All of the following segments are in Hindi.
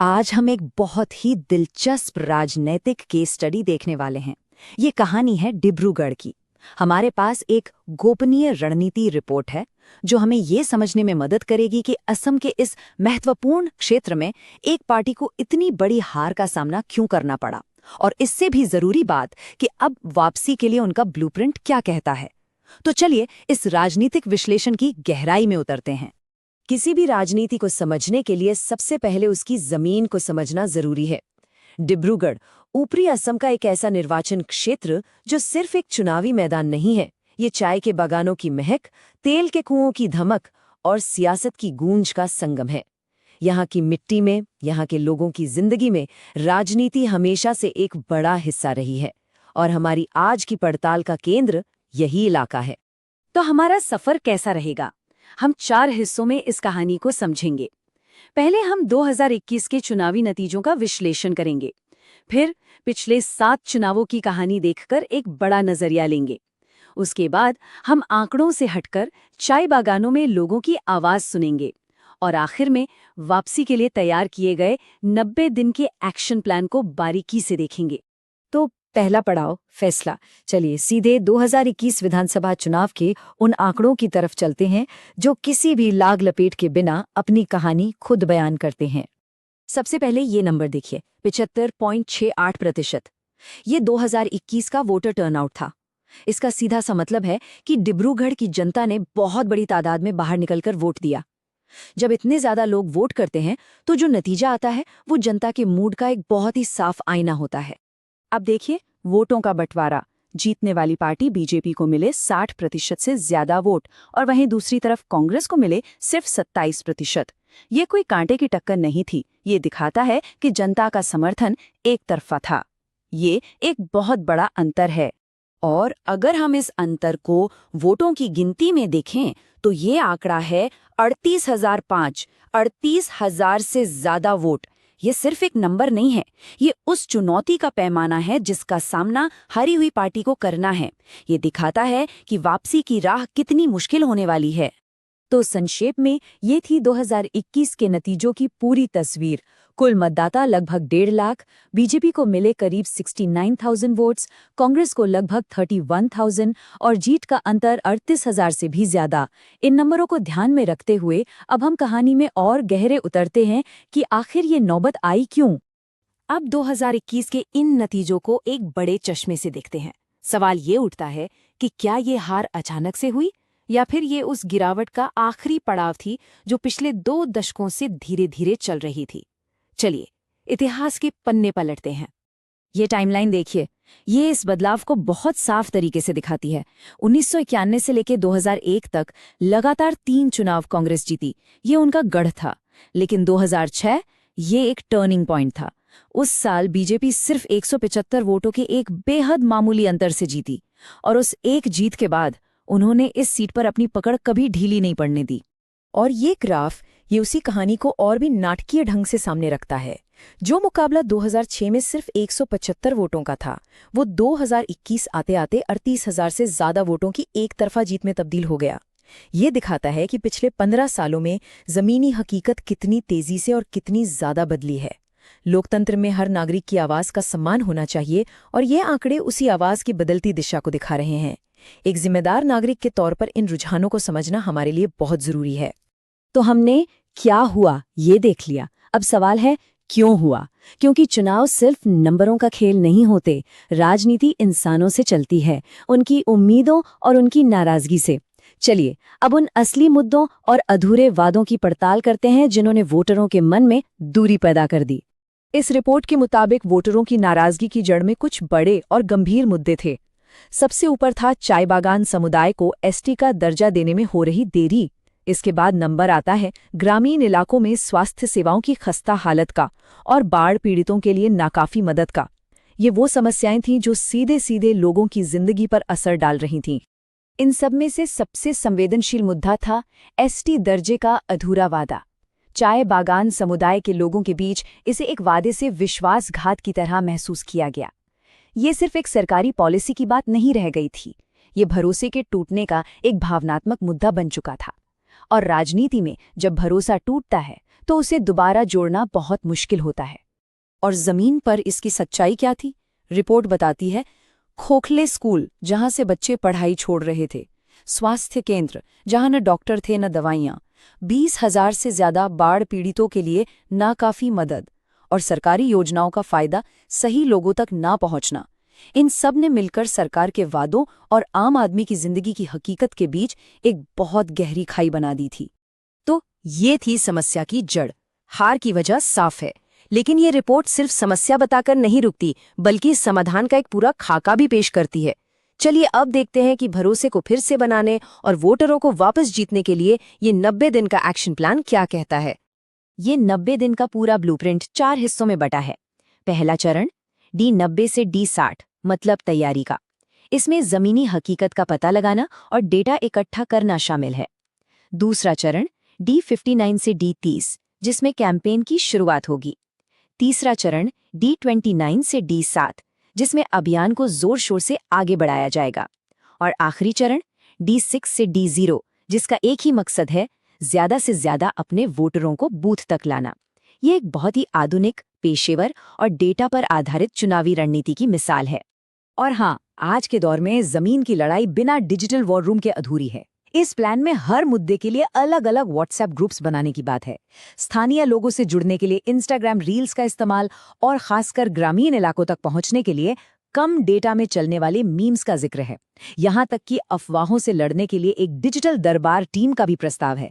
आज हम एक बहुत ही दिलचस्प राजनैतिक केस स्टडी देखने वाले हैं। ये कहानी है डिब्रूगढ़ की। हमारे पास एक गोपनीय रणनीति रिपोर्ट है जो हमें ये समझने में मदद करेगी कि असम के इस महत्वपूर्ण क्षेत्र में एक पार्टी को इतनी बड़ी हार का सामना क्यों करना पड़ा, और इससे भी जरूरी बात कि अब वापसी के लिए उनका ब्लूप्रिंट क्या कहता है। तो चलिए इस राजनीतिक विश्लेषण की गहराई में उतरते हैं। किसी भी राजनीति को समझने के लिए सबसे पहले उसकी जमीन को समझना जरूरी है। डिब्रूगढ़ ऊपरी असम का एक ऐसा निर्वाचन क्षेत्र जो सिर्फ एक चुनावी मैदान नहीं है। ये चाय के बागानों की महक, तेल के कुओं की धमक और सियासत की गूंज का संगम है। यहाँ की मिट्टी में, यहाँ के लोगों की जिंदगी में राजनीति हमेशा से एक बड़ा हिस्सा रही है, और हमारी आज की पड़ताल का केंद्र यही इलाका है। तो हमारा सफर कैसा रहेगा? हम 4 हिस्सों में इस कहानी को समझेंगे। पहले हम 2021 के चुनावी नतीजों का विश्लेषण करेंगे। फिर पिछले 7 चुनावों की कहानी देखकर एक बड़ा नजरिया लेंगे। उसके बाद हम आंकड़ों से हटकर चाय बागानों में लोगों की आवाज सुनेंगे। और आखिर में वापसी के लिए तैयार किए गए 90 दिन के एक्शन प्लान को बारीकी से देखेंगे। तो पहला पड़ाव, फैसला। चलिए सीधे 2021 विधानसभा चुनाव के उन आंकड़ों की तरफ चलते हैं जो किसी भी लाग लपेट के बिना अपनी कहानी खुद बयान करते हैं। सबसे पहले ये नंबर देखिए, 75.68%। ये 2021 का वोटर टर्नआउट था। इसका सीधा सा मतलब है कि डिब्रूगढ़ की जनता ने बहुत बड़ी तादाद में बाहर निकलकर वोट दिया। जब इतने ज्यादा लोग वोट करते हैं तो जो नतीजा आता है वो जनता के मूड का एक बहुत ही साफ आईना होता है। अब देखिए वोटों का बंटवारा। जीतने वाली पार्टी बीजेपी को मिले 60% से ज्यादा वोट, और वहीं दूसरी तरफ कांग्रेस को मिले सिर्फ 27%। ये कोई कांटे की टक्कर नहीं थी। ये दिखाता है कि जनता का समर्थन एक तरफा था। ये एक बहुत बड़ा अंतर है। और अगर हम इस अंतर को वोटों की गिनती में देखें तो ये आंकड़ा है 38,005। 38,000 से ज्यादा वोट। ये सिर्फ एक नंबर नहीं है, ये उस चुनौती का पैमाना है जिसका सामना हारी हुई पार्टी को करना है। ये दिखाता है कि वापसी की राह कितनी मुश्किल होने वाली है। तो संक्षेप में ये थी 2021 के नतीजों की पूरी तस्वीर। कुल मतदाता लगभग 1.5 लाख, बीजेपी को मिले करीब 69,000 वोट्स, कांग्रेस को लगभग 31,000 और जीत का अंतर 38,000 से भी ज्यादा। इन नंबरों को ध्यान में रखते हुए अब हम कहानी में और गहरे उतरते हैं कि आखिर ये नौबत आई क्यों। अब 2021 के इन नतीजों को एक बड़े चश्मे से देखते हैं। सवाल ये उठता है कि क्या ये हार अचानक से हुई, या फिर ये उस गिरावट का आखिरी पड़ाव थी जो पिछले 2 दशकों से धीरे धीरे चल रही थी। चलिए इतिहास के पन्ने पलटते हैं। ये टाइमलाइन देखिए, ये इस बदलाव को बहुत साफ तरीके से दिखाती है। 1991 से लेकर 2001 तक लगातार 3 चुनाव कांग्रेस जीती। ये उनका गढ़ था। लेकिन 2006 ये एक टर्निंग पॉइंट था। उस साल बीजेपी सिर्फ 175 वोटों के एक बेहद मामूली अंतर से जीती, और उस एक जीत के बाद उन्होंने इस सीट पर अपनी पकड़ कभी ढीली नहीं पड़ने दी। और ये ग्राफ ये उसी कहानी को और भी नाटकीय ढंग से सामने रखता है। जो मुकाबला 2006 में सिर्फ 175 वोटों का था, वो 2021 आते आते 38,000 से ज्यादा वोटों की एक तरफा जीत में तब्दील हो गया। ये दिखाता है कि पिछले 15 सालों में जमीनी हकीकत कितनी तेजी से और कितनी ज्यादा बदली है। लोकतंत्र में हर नागरिक की आवाज का सम्मान होना चाहिए, और ये आंकड़े उसी आवाज की बदलती दिशा को दिखा रहे हैं। एक जिम्मेदार नागरिक के तौर पर इन रुझानों को समझना हमारे लिए बहुत जरूरी है। तो हमने क्या हुआ ये देख लिया। अब सवाल है क्यों हुआ? क्योंकि चुनाव सिर्फ नंबरों का खेल नहीं होते। राजनीति इंसानों से चलती है, उनकी उम्मीदों और उनकी नाराजगी से। चलिए अब उन असली मुद्दों और अधूरे वादों की पड़ताल करते हैं जिन्होंने वोटरों के मन में दूरी पैदा कर दी। इस रिपोर्ट के मुताबिक वोटरों की नाराजगी की जड़ में कुछ बड़े और गंभीर मुद्दे थे। सबसे ऊपर था चाय बागान समुदाय को एसटी का दर्जा देने में हो रही देरी। इसके बाद नंबर आता है ग्रामीण इलाकों में स्वास्थ्य सेवाओं की खस्ता हालत का और बाढ़ पीड़ितों के लिए नाकाफी मदद का। ये वो समस्याएं थीं जो सीधे सीधे लोगों की जिंदगी पर असर डाल रही थीं। इन सब में से सबसे संवेदनशील मुद्दा था एसटी दर्जे का अधूरा वादा। चाय बागान समुदाय के लोगों के बीच इसे एक वादे से विश्वासघात की तरह महसूस किया गया। ये सिर्फ एक सरकारी पॉलिसी की बात नहीं रह गई थी, ये भरोसे के टूटने का एक भावनात्मक मुद्दा बन चुका था। और राजनीति में जब भरोसा टूटता है तो उसे दोबारा जोड़ना बहुत मुश्किल होता है। और जमीन पर इसकी सच्चाई क्या थी? रिपोर्ट बताती है, खोखले स्कूल जहां से बच्चे पढ़ाई छोड़ रहे थे, स्वास्थ्य केंद्र जहां न डॉक्टर थे न दवाइयां, 20,000 से ज्यादा बाढ़ पीड़ितों के लिए नाकाफी मदद, और सरकारी योजनाओं का फायदा सही लोगों तक ना पहुंचना, इन सब ने मिलकर सरकार के वादों और आम आदमी की जिंदगी की हकीकत के बीच एक बहुत गहरी खाई बना दी थी। तो ये थी समस्या की जड़। हार की वजह साफ है, लेकिन ये रिपोर्ट सिर्फ समस्या बताकर नहीं रुकती, बल्कि समाधान का एक पूरा खाका भी पेश करती है। चलिए अब देखते हैं कि भरोसे को फिर से बनाने और वोटरों को वापस जीतने के लिए ये 90 दिन का एक्शन प्लान क्या कहता है। ये 90 दिन का पूरा ब्लूप्रिंट 4 हिस्सों में बटा है। पहला चरण D90 से D60 मतलब तैयारी का। इसमें जमीनी हकीकत का पता लगाना और डेटा इकट्ठा करना शामिल है। दूसरा चरण D59 से D30 जिसमें कैंपेन की शुरुआत होगी। तीसरा चरण D29 से D7 जिसमें अभियान को जोर शोर से आगे बढ़ाया जाएगा। और आखिरी चरण D6 से D0 जिसका एक ही मकसद है, ज्यादा से ज्यादा अपने वोटरों को बूथ तक लाना। ये एक बहुत ही आधुनिक, पेशेवर और डेटा पर आधारित चुनावी रणनीति की मिसाल है। और हाँ, आज के दौर में जमीन की लड़ाई बिना डिजिटल वॉर रूम के अधूरी है। इस प्लान में हर मुद्दे के लिए अलग अलग व्हाट्सएप ग्रुप्स बनाने की बात है, स्थानीय लोगों से जुड़ने के लिए इंस्टाग्राम रील्स का इस्तेमाल और खासकर ग्रामीण इलाकों तक पहुंचने के लिए कम डेटा में चलने वाले मीम्स का जिक्र है। यहाँ तक कि अफवाहों से लड़ने के लिए एक डिजिटल दरबार टीम का भी प्रस्ताव है।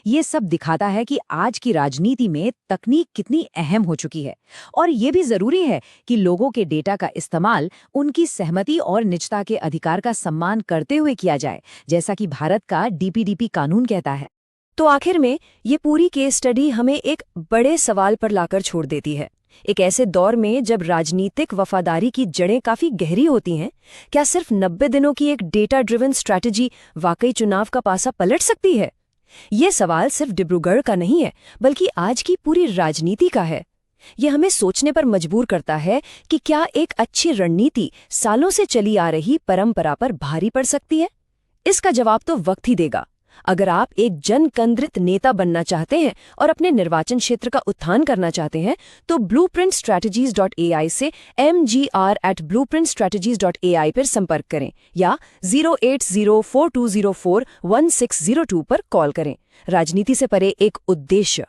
ये सब दिखाता है कि आज की राजनीति में तकनीक कितनी अहम हो चुकी है, और ये भी जरूरी है कि लोगों के डेटा का इस्तेमाल उनकी सहमति और निजता के अधिकार का सम्मान करते हुए किया जाए, जैसा कि भारत का DPDP कानून कहता है। तो आखिर में ये पूरी केस स्टडी हमें एक बड़े सवाल पर लाकर छोड़ देती है। एक ऐसे दौर में जब राजनीतिक वफादारी की जड़ें काफी गहरी होती हैं, क्या सिर्फ 90 दिनों की एक डेटा ड्रिवन स्ट्रैटेजी वाकई चुनाव का पासा पलट सकती है? ये सवाल सिर्फ डिब्रूगढ़ का नहीं है, बल्कि आज की पूरी राजनीति का है। ये हमें सोचने पर मजबूर करता है कि क्या एक अच्छी रणनीति सालों से चली आ रही परंपरा पर भारी पड़ सकती है? इसका जवाब तो वक्त ही देगा। अगर आप एक जनकेंद्रित नेता बनना चाहते हैं और अपने निर्वाचन क्षेत्र का उत्थान करना चाहते हैं, तो blueprintstrategies.ai से mgr@blueprintstrategies.ai पर संपर्क करें या 08042041602 पर कॉल करें। राजनीति से परे एक उद्देश्य।